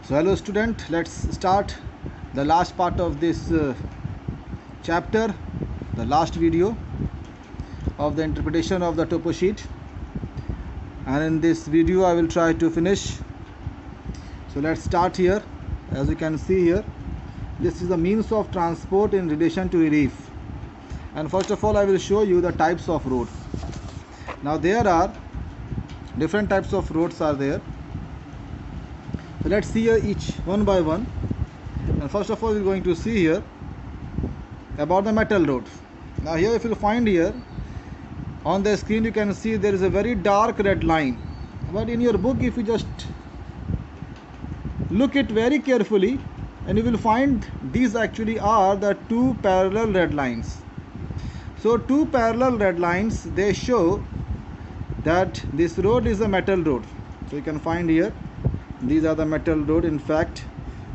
So hello student, let's start the last part of this chapter, the last video of the interpretation of the topo sheet, and in this video I will try to finish. So let's start here. As you can see here, this is the means of transport in relation to relief, and first of all I will show you the types of road. Now there are different types of roads are there. So let's see here each one by one. And first of all we're going to see here about the metal road. Now here, if you find here on the screen, you can see there is a very dark red line, but in your book if you just look it very carefully, and you will find these actually are the two parallel red lines. So two parallel red lines, they show that this road is a metal road. So you can find here these are the metal road. In fact,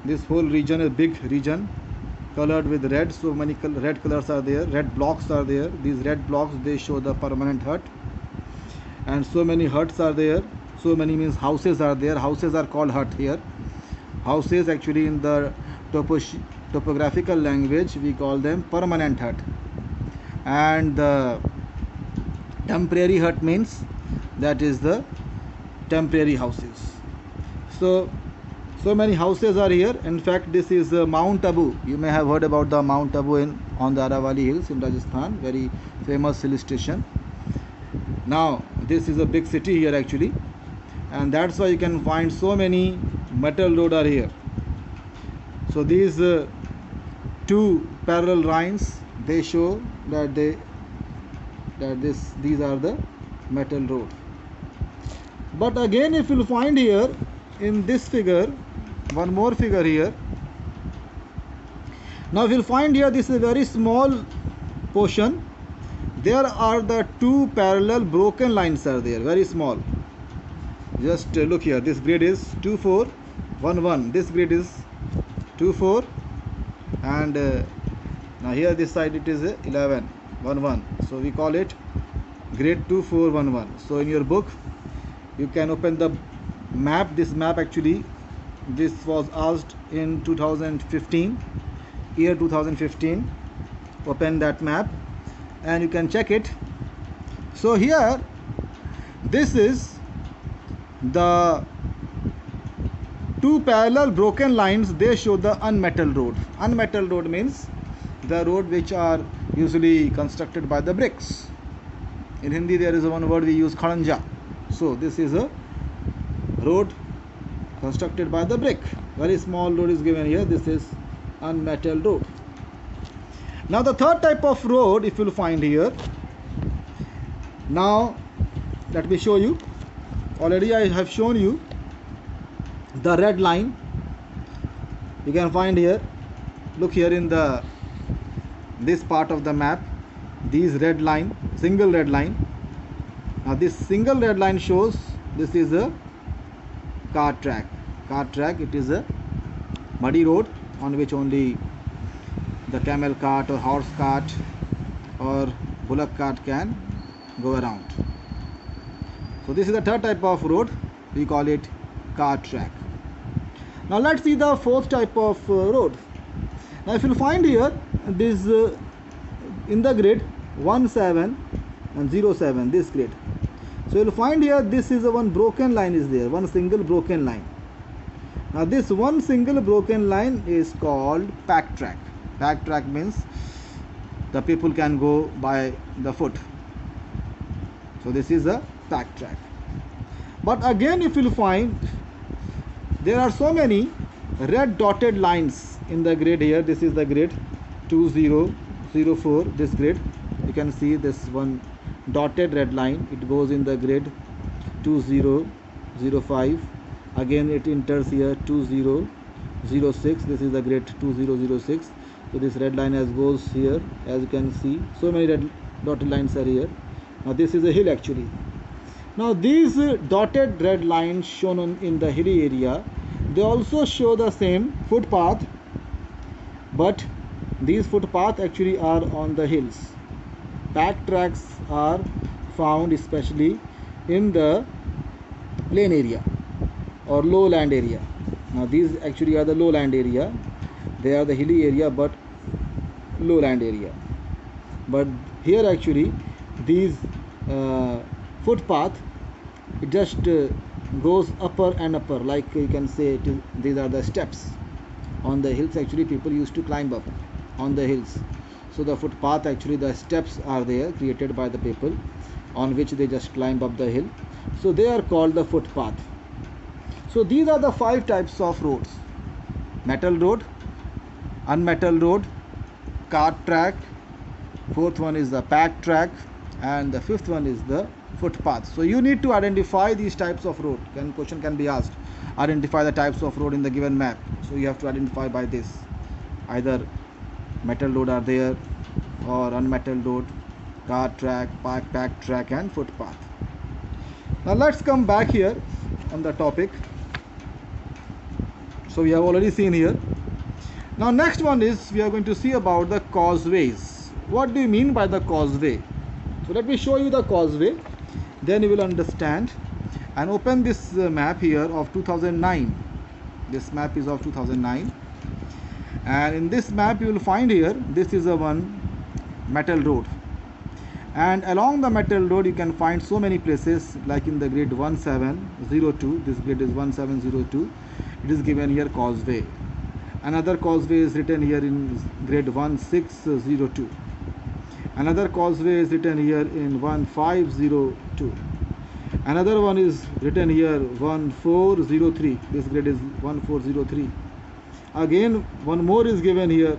this whole region is a big region colored with red. So many red colors are there, red blocks are there. These red blocks, they show the permanent hut, and so many huts are there. So many means houses are there. Houses are called hut here. Houses actually in the topographical language we call them permanent hut, and the temporary hut means that is the temporary houses. So many houses are here. In fact, this is Mount Abu. You may have heard about the Mount Abu on the Aravalli Hills in Rajasthan, very famous hill station. Now this is a big city here actually, and that's why you can find so many metal road are here. So these two parallel lines, they show that these are the metal road. But again, if you'll find here in this figure, one more figure here. Now if you'll find here, this is a very small portion. There are the two parallel broken lines are there, very small. Just look here, this grid is 2411, this grid is 24, and now here this side it is 1111. So we call it grid 2411. So in your book you can open the map. This map actually, this was asked in 2015, year 2015. Open that map and you can check it. So here, this is the two parallel broken lines, they show the unmetal road. Unmetal road means the road which are usually constructed by the bricks. In Hindi there is one word we use, kharanja. So this is a road constructed by the brick. Very small road is given here. This is unmetal road. Now the third type of road, if you'll find here, now let me show you. Already I have shown you the red line. You can find here, look here in this part of the map, these red line, single red line. Now this single red line shows this is a cart track. It is a muddy road on which only the camel cart or horse cart or bullock cart can go around. So this is the third type of road, we call it cart track. Now let's see the fourth type of road. Now if you find here this in the grid 17 and 07, this grid. So you'll find here this is a one broken line is there, one single broken line. Now this one single broken line is called pack track. Pack track means the people can go by the foot. So this is a pack track. But again, if you'll find there are so many red dotted lines in the grid here. This is the grid 2004, this grid. You can see this one dotted red line, it goes in the grid 2005. Again it enters here 2006. This is the grid 2006. So this red line goes here. As you can see, so many red dotted lines are here. Now this is a hill actually. Now these dotted red lines shown in the hilly area, they also show the same footpath, but these footpaths actually are on the hills. Pack tracks are found especially in the plain area or lowland area. Now these actually are the lowland area. They are the hilly area but lowland area. But here actually these footpath, it just goes upper and upper, like you can say these are the steps on the hills. Actually people used to climb up on the hills. So the footpath, actually the steps are there created by the people on which they just climb up the hill. So they are called the footpath. So these are the 5 types of roads: metal road, unmetal road, cart track, 4th one is the pack track, and the 5th one is the footpath. So you need to identify these types of road. Question can be asked, identify the types of road in the given map. So you have to identify by this: either metal road are there, or unmetal road, cart track, pack track, and footpath. Now let's come back here on the topic. So we have already seen here. Now next one is we are going to see about the causeways. What do you mean by the causeway? So let me show you the causeway, then you will understand. And open this map here of 2009. This map is of 2009, and in this map you will find here, this is a one metal road, and along the metal road you can find so many places, like in the grade 1702, this grade is 1702, it is given here causeway. Another causeway is written here in grade 1602. Another causeway is written here in 1502. Another one is written here 1403. This grade is 1403. Again one more is given here.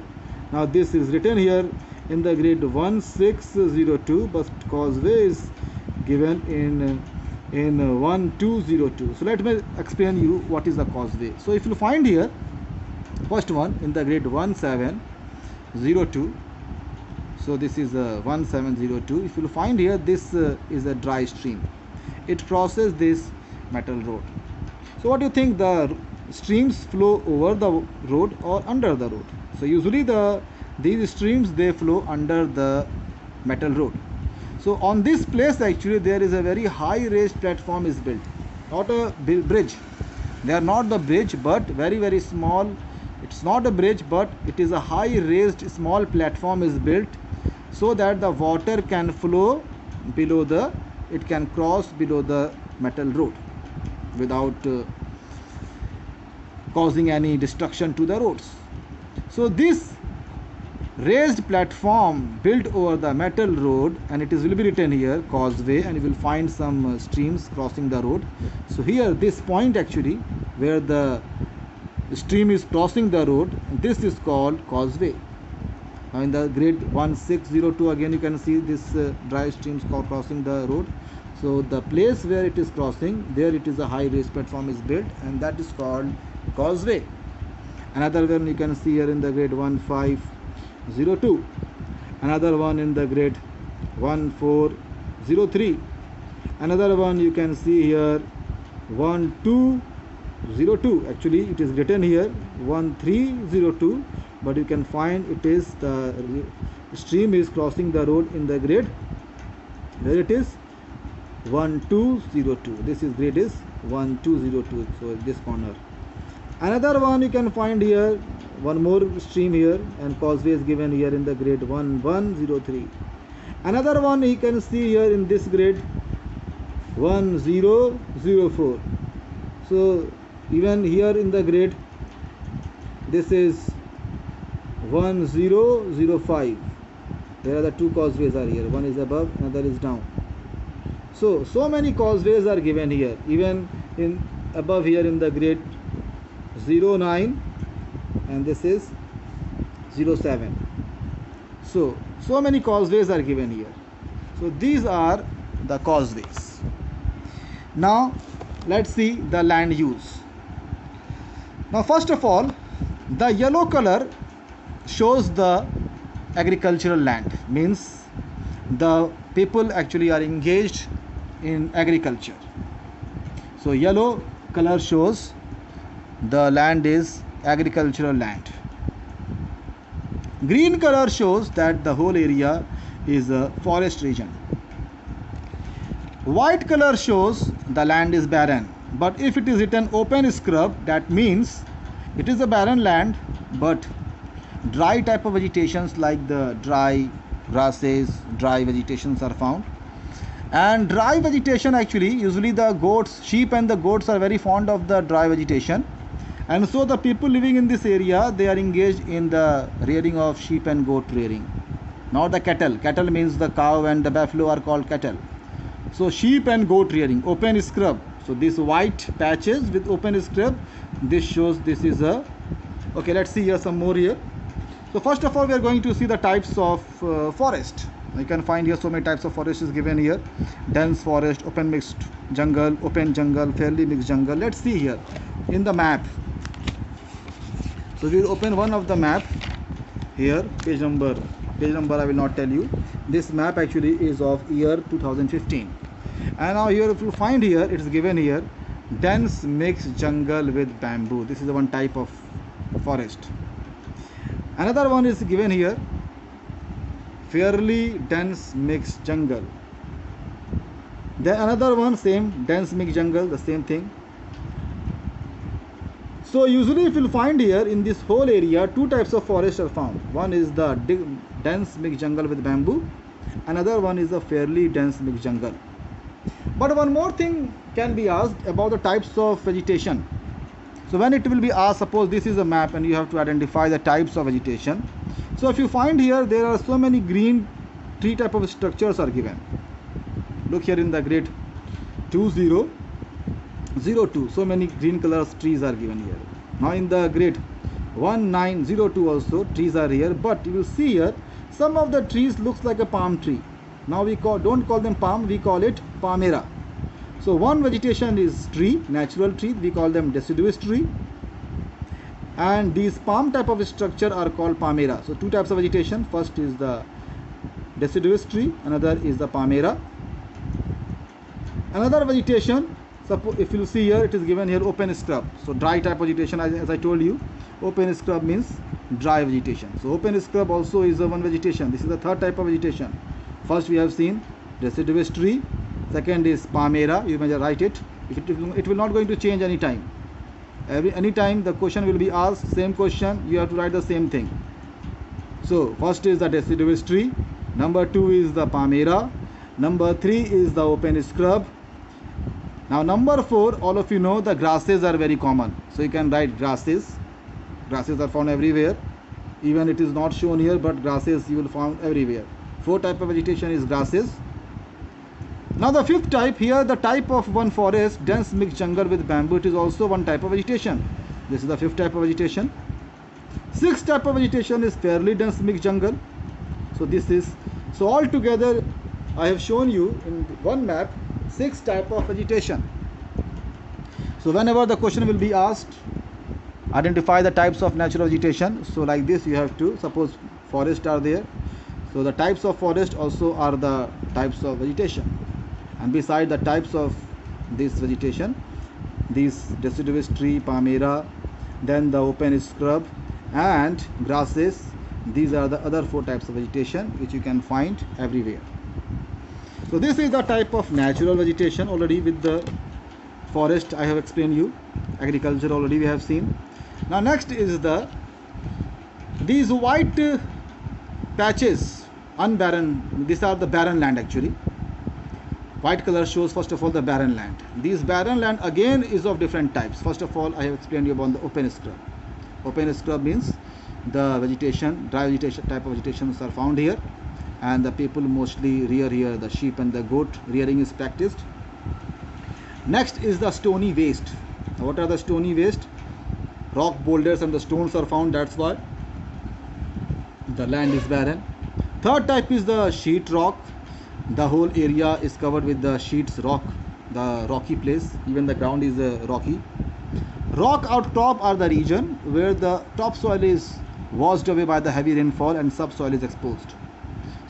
Now this is written here in the grade 1602, but causeway is given in 1202. So let me explain you what is the causeway. So if you find here, first one in the grade 1702, so this is 1702. If you find here, this is a dry stream, it crosses this metal road. So what do you think, the streams flow over the road or under the road? So usually these streams, they flow under the metal road. So on this place actually there is a very high raised platform is built, not a bridge. They are not the bridge, but very small. It's not a bridge, but it is a high raised small platform is built, so that the water can flow below it can cross below the metal road without causing any destruction to the roads. So this raised platform built over the metal road, and it will be written here causeway, and you will find some streams crossing the road. So here this point actually where the stream is crossing the road, this is called causeway. Now in the grade 1602 again you can see this dry streams crossing the road. So the place where it is crossing, there it is a high raised platform is built, and that is called causeway. Another one you can see here in the grade 1502. Another one in the grade 1403. Another one you can see here 1202. Actually it is written here 1302, but you can find it is the stream is crossing the road in the grade where it is 1202. This is grade is 1202. So this corner. Another one you can find here, one more stream here, and causeway is given here in the grade 1103. Another one you can see here in this grade 1004. So even here in the grade, this is 1005. There are the two causeways are here, one is above, another is down. So many causeways are given here, even in above here in the grade 09, and this is 07. So many causeways are given here. So these are the causeways. Now let's see the land use. Now first of all, the yellow color shows the agricultural land, means the people actually are engaged in agriculture. So yellow color shows the land is agricultural land. Green color shows that the whole area is a forest region. White color shows the land is barren, But if it is written open scrub, that means it is a barren land, but dry type of vegetations like the dry grasses, dry vegetations are found. And dry vegetation, actually usually the goats, sheep and the goats are very fond of the dry vegetation, and so the people living in this area, they are engaged in the rearing of sheep and goat rearing, not the cattle. Cattle means the cow and the buffalo are called cattle. So sheep and goat rearing, open scrub. So these white patches with open scrub, this shows this is a, okay, let's see here some more here. So first of all, we are going to see the types of forest. You can find here so many types of forest is given here: dense forest, open mixed jungle, open jungle, fairly mixed jungle. Let's see here in the map. So we will open one of the map here, page number I will not tell you. This map actually is of year 2015, and now here if you find here, it is given here dense mixed jungle with bamboo. This is the one type of forest. Another one is given here, fairly dense mixed jungle. Then another one, same dense mixed jungle, the same thing. So usually if you'll find here in this whole area, two types of forest are found. One is the dense mixed jungle with bamboo, another one is a fairly dense mixed jungle. But one more thing can be asked about the types of vegetation. So when it will be asked, suppose this is a map and you have to identify the types of vegetation. So if you find here, there are so many green tree type of structures are given. Look here in the grid 2002, so many green colors trees are given here. Now in the grid 1902 also trees are here, but you will see here some of the trees looks like a palm tree. Now we don't call them palm, we call it palmera. So one vegetation is tree, natural tree, we call them deciduous tree, and these palm type of structure are called palmera. So two types of vegetation, first is the deciduous tree, another is the palmera. Another vegetation, suppose if you see here, it is given here open scrub. So dry type of vegetation, as I told you, open scrub means dry vegetation. So open scrub also is a one vegetation. This is the third type of vegetation. First we have seen deciduous tree, second is palmera. You may write it. It will not going to change any time. Any time the question will be asked, same question, you have to write the same thing. So first is the deciduous tree, number 2 is the palmera, number 3 is the open scrub. Now number 4, all of you know the grasses are very common, so you can write grasses. Grasses are found everywhere, even it is not shown here, but grasses you will find everywhere. 4 type of vegetation is grasses. Now the 5th type here, the type of one forest, dense mixed jungle with bamboo, it is also one type of vegetation. This is the 5th type of vegetation. 6th type of vegetation is fairly dense mixed jungle. So this is, so all together I have shown you in one map 6 type of vegetation. So whenever the question will be asked, identify the types of natural vegetation. So like this you have to, suppose forests are there, so the types of forest also are the types of vegetation. And beside the types of this vegetation, these deciduous tree, palmera, then the open scrub and grasses, these are the other 4 types of vegetation which you can find everywhere. So this is the type of natural vegetation. Already with the forest I have explained you, agriculture already we have seen. Now next is these white patches, unbarren, these are the barren land actually. White color shows first of all the barren land. These barren land again is of different types. First of all I have explained you about the open scrub. Open scrub means the vegetation, dry vegetation type of vegetations are found here, and the people mostly rear here the sheep and the goat rearing is practiced. Next is the stony waste. Now, what are the stony waste? Rock boulders and the stones are found, that's why the land is barren. Third type is the sheet rock. The whole area is covered with the sheets rock, the rocky place, even the ground is rocky. Rock outcrop are the region where the topsoil is washed away by the heavy rainfall and subsoil is exposed.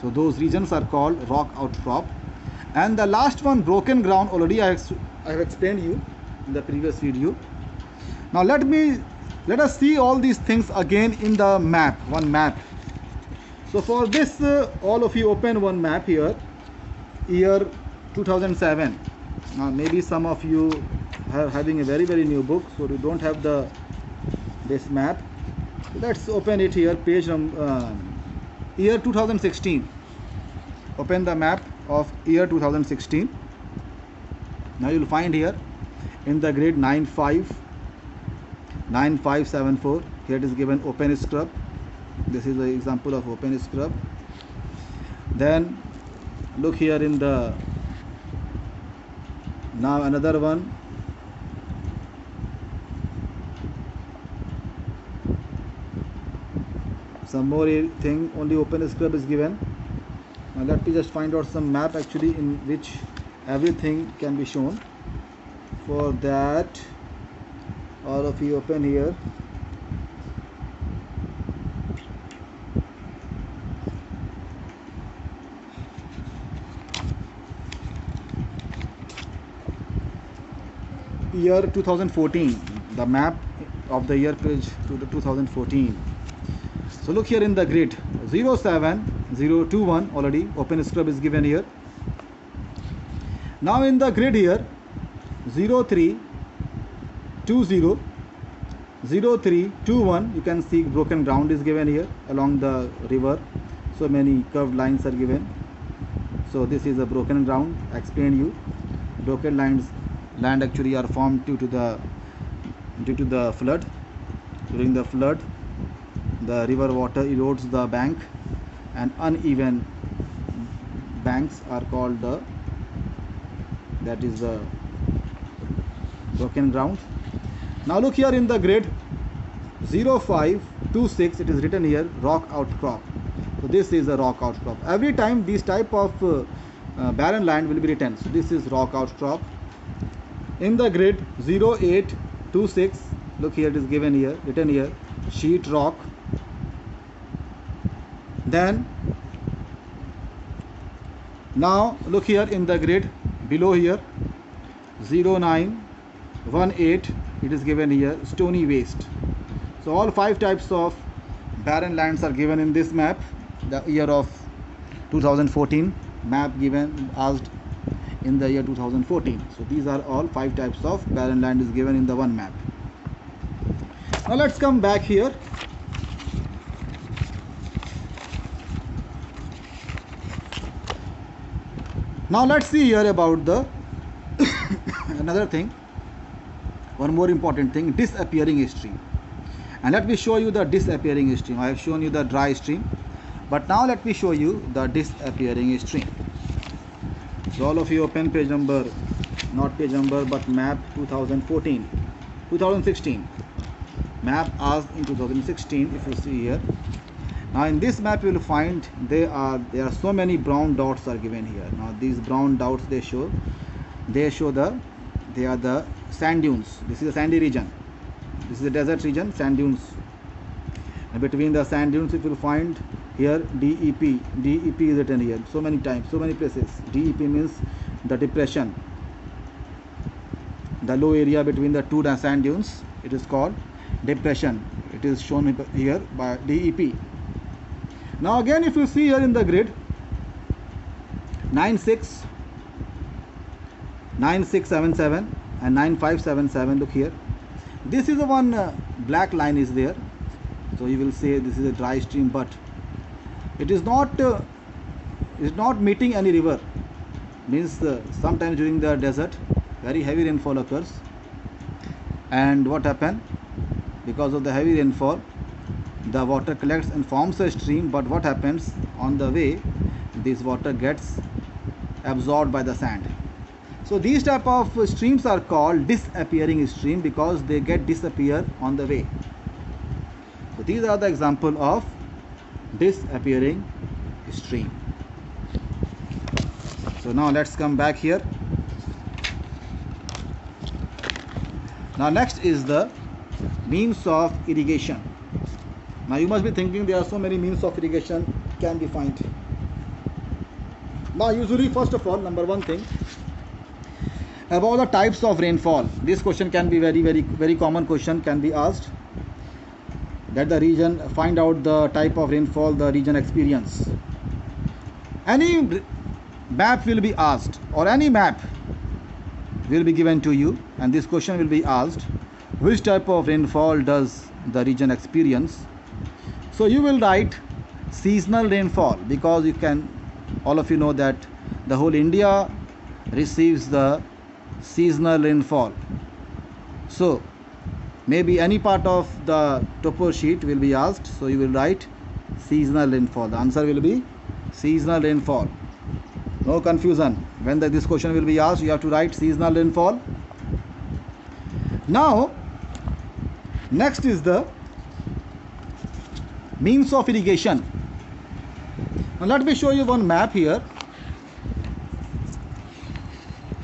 So those regions are called rock outcrop. And the last one, broken ground, already I have explained you in the previous video. Now let us see all these things again in the map, one map. So for this all of you open one map here, year 2007. Now maybe some of you having a very new book, so we don't have this map. Let's open it here, page number year 2016. Open the map of year 2016. Now you'll find here in the grade 9574, here it is given open scrub. This is the example of open scrub. Then look here in the, now another one, some more thing, only open scrub is given. Now let me just find out some map actually in which everything can be shown. For that, all of you open here. Year 2014, the map of the year page to the 2014. So look here in the grid 07021, already open scrub is given here. Now in the grid here 0320, 0321, you can see broken ground is given here along the river. So many curved lines are given. So this is a broken ground. Explain you, broken land actually are formed due to the flood. During the flood, the river water erodes the bank, and uneven banks are called that is the broken ground. Now look here in the grid 0526, it is written here rock outcrop. So this is a rock outcrop. Every time this type of barren land will be written. So this is rock outcrop. In the grid 0826, look here, it is given here, written here sheet rock. Then now look here in the grid below here 0918, it is given here stony waste. So all 5 types of barren lands are given in this map, the year of 2014 map given asked in the year 2014. So these are all 5 types of barren land is given in the one map. Now let's come back here. Now let's see here about the another thing, one more important thing, disappearing stream. And let me show you the disappearing stream. I have shown you the dry stream, but now let me show you the disappearing stream. So all of you open page number, not page number, but map 2016, map asked in 2016. If you see here, now in this map you will find there are so many brown dots are given here. Now these brown dots they are the sand dunes. This is a sandy region, this is a desert region, sand dunes. And between the sand dunes if you will find here DEP is written here so many times, so many places. DEP means the depression, the low area between the two sand dunes, it is called depression. It is shown here by DEP. Now again if you see here in the grid 9677 and 9577, look here, this is the one black line is there. So you will say this is a dry stream, but it is not meeting any river. Means sometimes during the desert very heavy rainfall occurs, and what happen, because of the heavy rainfall the water collects and forms a stream, but what happens on the way, this water gets absorbed by the sand. So these type of streams are called disappearing stream because they get disappear on the way. So these are the example of disappearing stream. So now let's come back here. Now next is the means of irrigation. Now you must be thinking there are so many means of irrigation can be found. Now usually, first of all, number one thing about the types of rainfall. This question can be very common question can be asked, that the region, find out the type of rainfall the region experience. Any map will be asked, or any map will be given to you, and this question will be asked, which type of rainfall does the region experience? So you will write seasonal rainfall, because you can, all of you know that the whole India receives the seasonal rainfall. So maybe any part of the topo sheet will be asked, so you will write seasonal rainfall. The answer will be seasonal rainfall. No confusion. When this question will be asked, you have to write seasonal rainfall. Now next is the means of irrigation. Now let me show you one map here.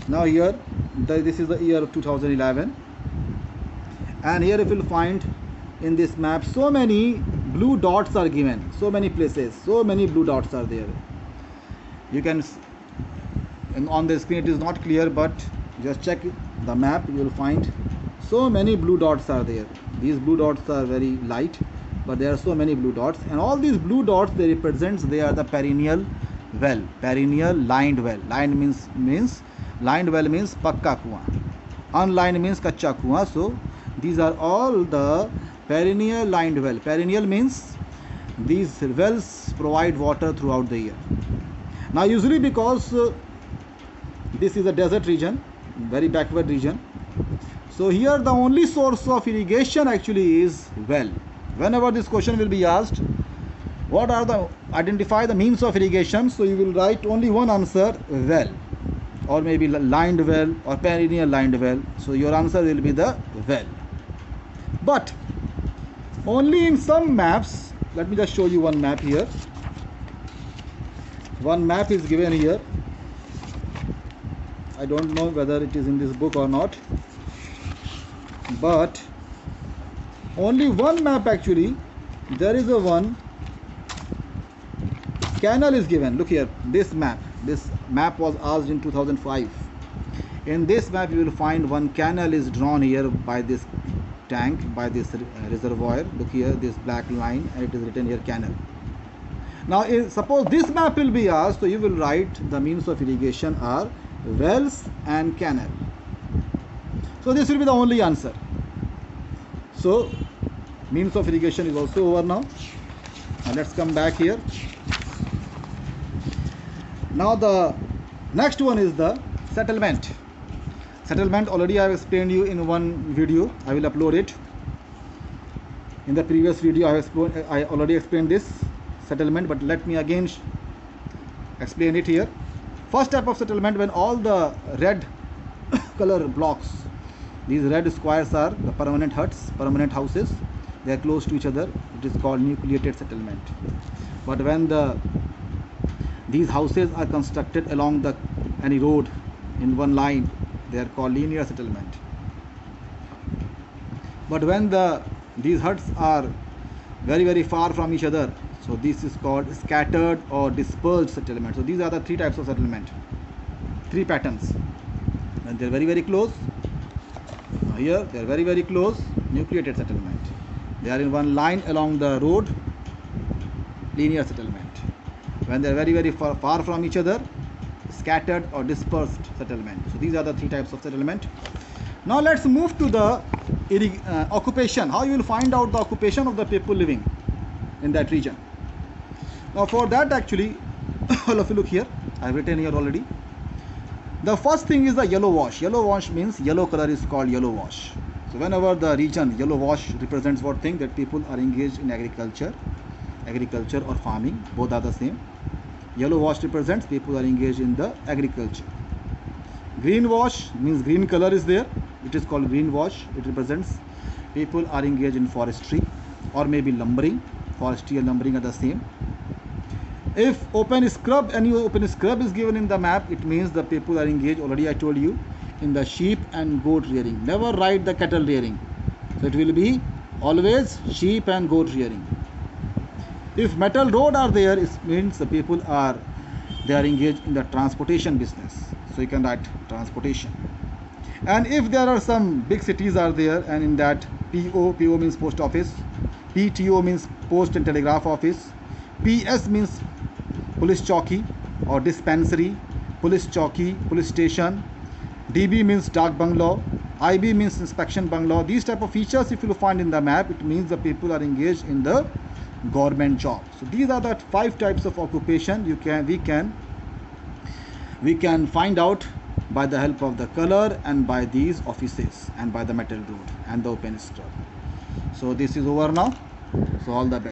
Now here this is the year of 2011, and here you will find in this map so many blue dots are given, so many places, so many blue dots are there. You can, and on the screen it is not clear, but just check the map, you will find so many blue dots are there. These blue dots are very light, but there are so many blue dots, and all these blue dots, they are the perennial well, perennial lined well. Lined means lined well means pakka kuwa, unlined means kacha kuwa. So these are all the perennial lined well. Perennial means these wells provide water throughout the year. Now usually, because this is a desert region, very backward region, so here the only source of irrigation actually is well. Whenever this question will be asked, what are the, identify the means of irrigation, so you will write only one answer, well, or maybe lined well or perennial lined well. So your answer will be the well. But only in some maps, let me just show you one map here. One map is given here. I don't know whether it is in this book or not, but only one map actually, there is a one canal is given. Look here, this map was asked in 2005. In this map you will find one canal is drawn here by this tank, by this reservoir. Look here, this black line, and it is written here canal. Now suppose this map will be asked, so you will write the means of irrigation are wells and canal. So this will be the only answer. So means of irrigation is also over now. Now let's come back here. Now the next one is the settlement. Settlement already I have explained you in one video. I will upload it. In the previous video I already explained this settlement, but let me again explain it here. First type of settlement, when all the red color blocks, these red squares are the permanent huts, permanent houses, they are close to each other, it is called nucleated settlement. But when these houses are constructed along any road in one line, they are called linear settlement. But when these huts are very, very far from each other, so this is called scattered or dispersed settlement. So these are the three types of settlement, three patterns. When they are very, very close, here they are very, very close, nucleated settlement. They are in one line along the road, linear settlement. When they are very, very far from each other, scattered or dispersed settlement. So these are the three types of settlement. Now let's move to the occupation. How you will find out the occupation of the people living in that region. Now for that, actually, all of you look here, I have written here already. The first thing is the yellow wash. Yellow wash means yellow color is called yellow wash. So whenever the region yellow wash represents what thing, that people are engaged in agriculture or farming, both are the same. Yellow wash represents people are engaged in the agriculture. Green wash means green color is there, it is called green wash. It represents people are engaged in forestry or maybe lumbering. Forestry and lumbering are the same. If open scrub, any open scrub is given in the map, it means the people are engaged, already I told you, in the sheep and goat rearing. Never write the cattle rearing. So it will be always sheep and goat rearing. If metal road are there, it means the people are engaged in the transportation business. So you can write transportation. And if there are some big cities are there, and in that PO means post office, PTO means post and telegraph office, PS means police chowki or dispensary, police chowki, police station, DB means dark bungalow, IB means inspection bungalow. These type of features, if you find in the map, it means the people are engaged in the government job. So these are the 5 types of occupation we can find out by the help of the color and by these offices and by the metal road and the open straw. So this is over now. So all the best.